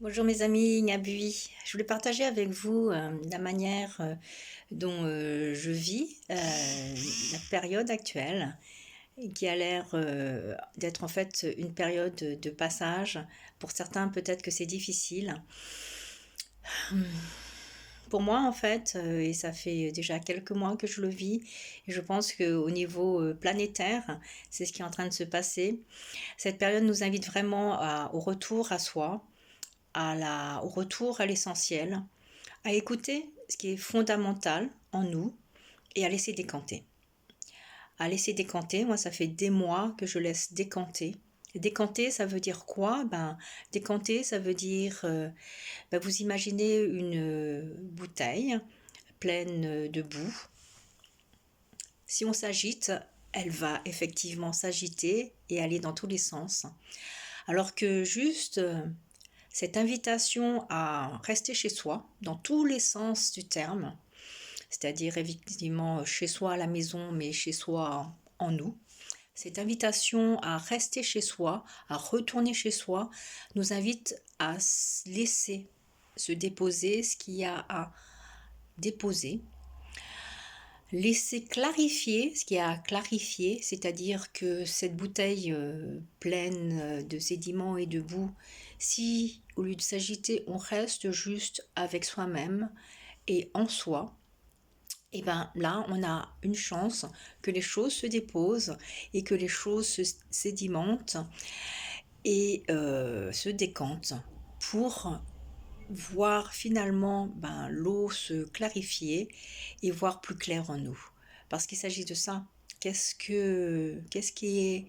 Bonjour mes amis, Nabui. Je voulais partager avec vous la manière dont je vis la période actuelle, qui a l'air d'être en fait une période de passage. Pour certains, peut-être que c'est difficile. Pour moi, en fait, et ça fait déjà quelques mois que je le vis, et je pense qu'au niveau planétaire, c'est ce qui est en train de se passer. Cette période nous invite vraiment au retour à soi, au retour à l'essentiel, à écouter ce qui est fondamental en nous et à laisser décanter. À laisser décanter, moi ça fait des mois que je laisse décanter. Décanter, ça veut dire quoi? Décanter, ça veut dire, vous imaginez une bouteille pleine de boue. Si on s'agite, elle va effectivement s'agiter et aller dans tous les sens. Alors que juste cette invitation à rester chez soi, dans tous les sens du terme, c'est-à-dire effectivement chez soi à la maison, mais chez soi en nous, cette invitation à rester chez soi, à retourner chez soi, nous invite à laisser se déposer ce qu'il y a à déposer, laisser clarifier ce qu'il y a à clarifier, c'est-à-dire que cette bouteille pleine de sédiments et de boue, si au lieu de s'agiter, on reste juste avec soi-même et en soi, et ben là, on a une chance que les choses se déposent et que les choses se sédimentent et se décantent pour voir finalement l'eau se clarifier et voir plus clair en nous. Parce qu'il s'agit de ça. Qu'est-ce qui est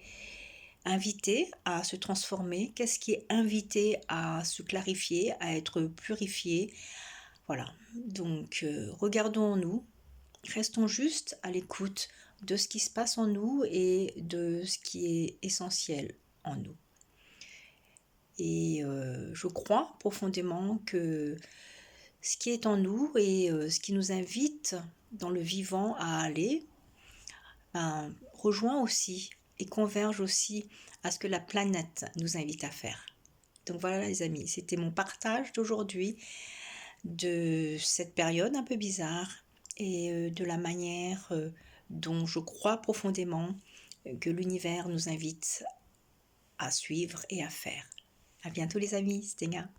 invité à se transformer? Qu'est-ce qui est invité à se clarifier, à être purifié? Voilà. Donc, regardons en nous, restons juste à l'écoute de ce qui se passe en nous et de ce qui est essentiel en nous. Et je crois profondément que ce qui est en nous et ce qui nous invite dans le vivant à aller, rejoint aussi et converge aussi à ce que la planète nous invite à faire. Donc voilà les amis, c'était mon partage d'aujourd'hui de cette période un peu bizarre et de la manière dont je crois profondément que l'univers nous invite à suivre et à faire. À bientôt les amis, Stenga.